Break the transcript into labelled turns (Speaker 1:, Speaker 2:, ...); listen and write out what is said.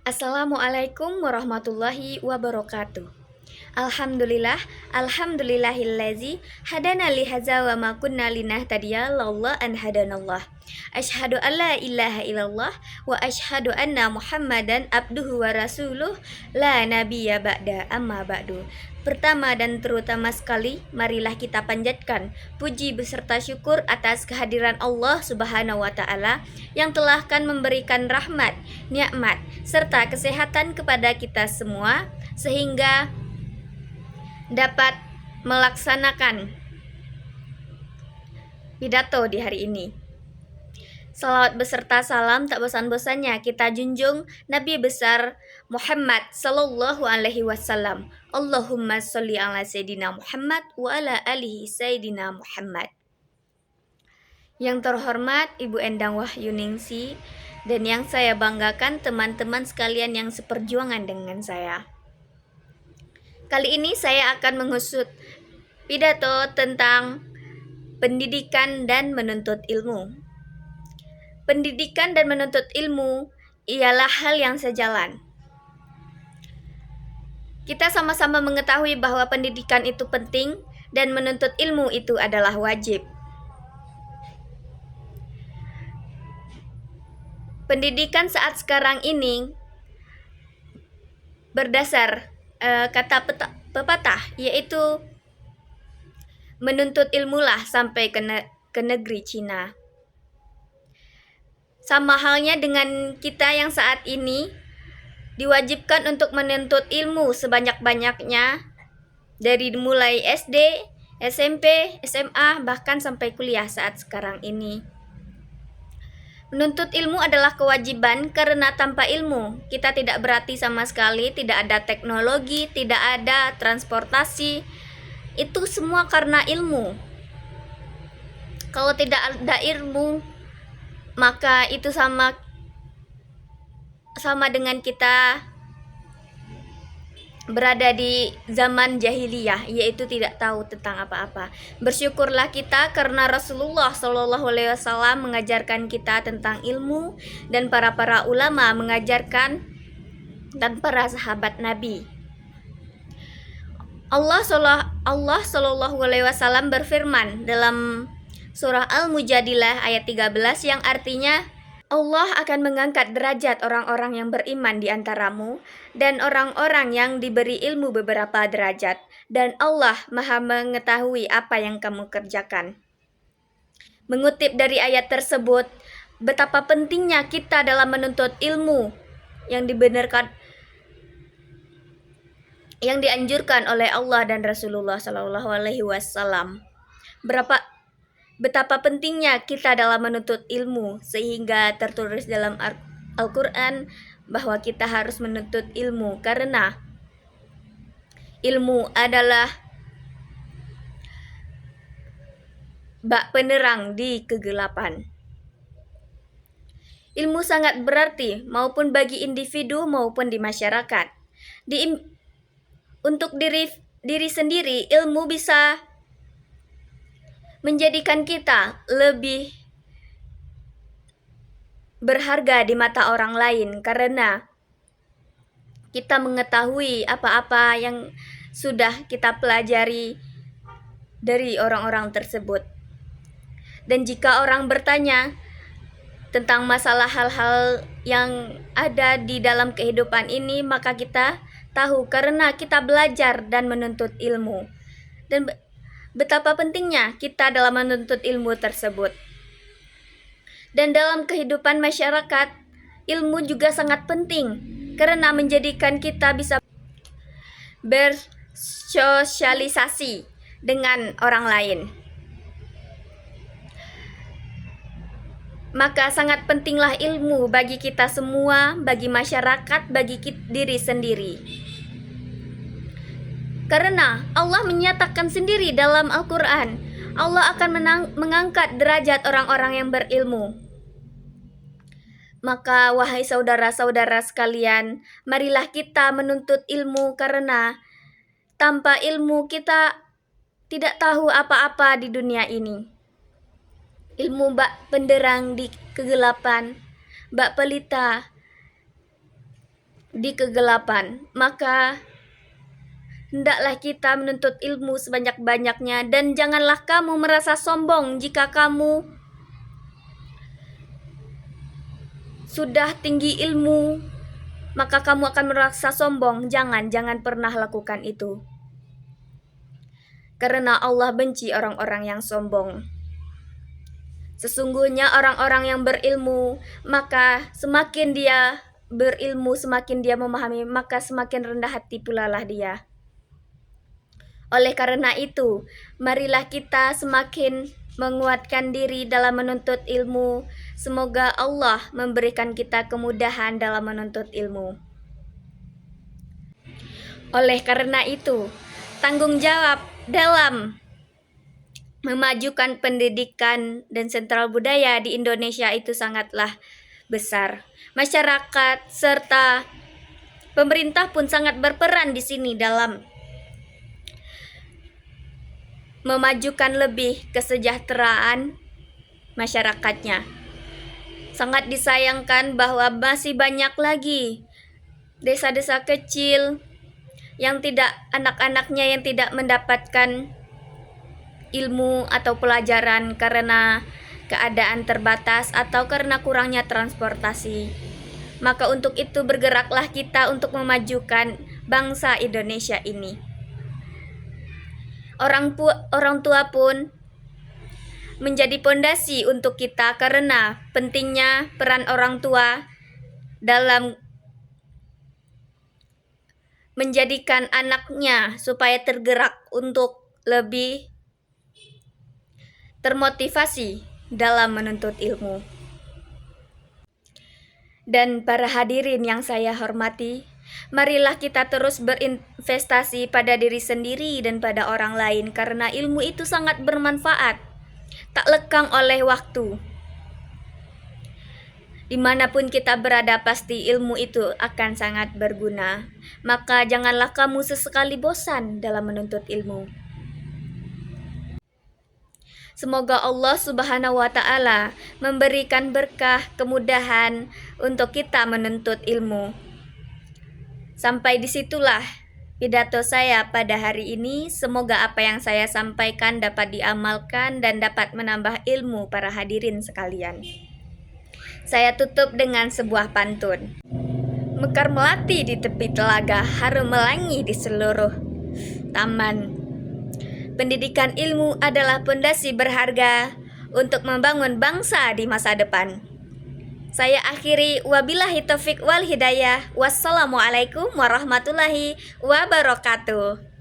Speaker 1: Assalamualaikum warahmatullahi wabarakatuh. Alhamdulillah, alhamdulillahillazi hadana li hadza wa ma kunna linahtadiya laula an hadanallah. Asyhadu an la ilaha illallah wa asyhadu anna Muhammadan abduhu wa rasuluh la nabiyya ba'da amma ba'du. Pertama dan terutama sekali, marilah kita panjatkan puji beserta syukur atas kehadiran Allah Subhanahu wa taala yang telah memberikan rahmat, nikmat serta kesehatan kepada kita semua sehingga dapat melaksanakan pidato di hari ini. Salawat beserta salam tak bosan-bosannya kita junjung Nabi besar Muhammad sallallahu alaihi wasallam. Allahumma sholli ala sayyidina Muhammad wa ala alihi sayyidina Muhammad. Yang terhormat Ibu Endang Wahyuningsi dan yang saya banggakan teman-teman sekalian yang seperjuangan dengan saya. Kali ini saya akan mengusut pidato tentang pendidikan dan menuntut ilmu. Pendidikan dan menuntut ilmu ialah hal yang sejalan. Kita sama-sama mengetahui bahwa pendidikan itu penting dan menuntut ilmu itu adalah wajib. Pendidikan saat sekarang ini berdasar kata pepatah, yaitu menuntut ilmulah sampai ke negeri Cina. Sama halnya dengan kita yang saat ini diwajibkan untuk menuntut ilmu sebanyak-banyaknya dari mulai SD, SMP, SMA, bahkan sampai kuliah saat sekarang ini. Menuntut ilmu adalah kewajiban karena tanpa ilmu kita tidak berarti sama sekali, tidak ada teknologi, tidak ada transportasi. Itu semua karena ilmu. Kalau tidak ada ilmu, maka itu sama dengan kita berada di zaman jahiliyah, yaitu tidak tahu tentang apa-apa. Bersyukurlah kita karena Rasulullah SAW mengajarkan kita tentang ilmu dan para ulama mengajarkan dan para sahabat Nabi. Allah SAW berfirman dalam surah Al-Mujadilah ayat 13 yang artinya Allah akan mengangkat derajat orang-orang yang beriman di antaramu dan orang-orang yang diberi ilmu beberapa derajat, dan Allah Maha mengetahui apa yang kamu kerjakan. Mengutip dari ayat tersebut, betapa pentingnya kita dalam menuntut ilmu yang dianjurkan oleh Allah dan Rasulullah SAW. Betapa pentingnya kita dalam menuntut ilmu, sehingga tertulis dalam Al-Quran bahwa kita harus menuntut ilmu karena ilmu adalah bak penerang di kegelapan. Ilmu sangat berarti maupun bagi individu maupun di masyarakat. Untuk diri sendiri, ilmu bisa menjadikan kita lebih berharga di mata orang lain karena kita mengetahui apa-apa yang sudah kita pelajari dari orang-orang tersebut. Dan jika orang bertanya tentang masalah hal-hal yang ada di dalam kehidupan ini, maka kita tahu karena kita belajar dan menuntut ilmu. Dan betapa pentingnya kita dalam menuntut ilmu tersebut. Dan dalam kehidupan masyarakat, ilmu juga sangat penting karena menjadikan kita bisa bersosialisasi dengan orang lain. Maka sangat pentinglah ilmu bagi kita semua, bagi masyarakat, bagi diri sendiri. Karena Allah menyatakan sendiri dalam Al-Quran, Allah akan mengangkat derajat orang-orang yang berilmu. Maka wahai saudara-saudara sekalian, marilah kita menuntut ilmu karena tanpa ilmu kita tidak tahu apa-apa di dunia ini. Ilmu bak penderang di kegelapan, bak pelita di kegelapan, maka hendaklah kita menuntut ilmu sebanyak-banyaknya, dan janganlah kamu merasa sombong jika kamu sudah tinggi ilmu, maka kamu akan merasa sombong. Jangan pernah lakukan itu. Karena Allah benci orang-orang yang sombong. Sesungguhnya orang-orang yang berilmu, maka semakin dia berilmu, semakin dia memahami, maka semakin rendah hati pula lah dia. Oleh karena itu, marilah kita semakin menguatkan diri dalam menuntut ilmu. Semoga Allah memberikan kita kemudahan dalam menuntut ilmu. Oleh karena itu, tanggung jawab dalam memajukan pendidikan dan sentral budaya di Indonesia itu sangatlah besar. Masyarakat serta pemerintah pun sangat berperan di sini dalam memajukan lebih kesejahteraan masyarakatnya. Sangat disayangkan bahwa masih banyak lagi desa-desa kecil yang anak-anaknya yang tidak mendapatkan ilmu atau pelajaran karena keadaan terbatas atau karena kurangnya transportasi. Maka untuk itu bergeraklah kita untuk memajukan bangsa Indonesia ini. Orang tua pun menjadi pondasi untuk kita, karena pentingnya peran orang tua dalam menjadikan anaknya supaya tergerak untuk lebih termotivasi dalam menuntut ilmu. Dan para hadirin yang saya hormati, marilah kita terus berinvestasi pada diri sendiri dan pada orang lain, karena ilmu itu sangat bermanfaat, tak lekang oleh waktu. Dimanapun kita berada, pasti ilmu itu akan sangat berguna. Maka janganlah kamu sesekali bosan dalam menuntut ilmu. Semoga Allah Subhanahu wa Ta'ala memberikan berkah, kemudahan untuk kita menuntut ilmu. Sampai disitulah pidato saya pada hari ini. Semoga apa yang saya sampaikan dapat diamalkan dan dapat menambah ilmu para hadirin sekalian. Saya tutup dengan sebuah pantun. Mekar melati di tepi telaga, harum melangi di seluruh taman. Pendidikan ilmu adalah pondasi berharga untuk membangun bangsa di masa depan. Saya akhiri, wabillahi taufik wal hidayah. Wassalamualaikum warahmatullahi wabarakatuh.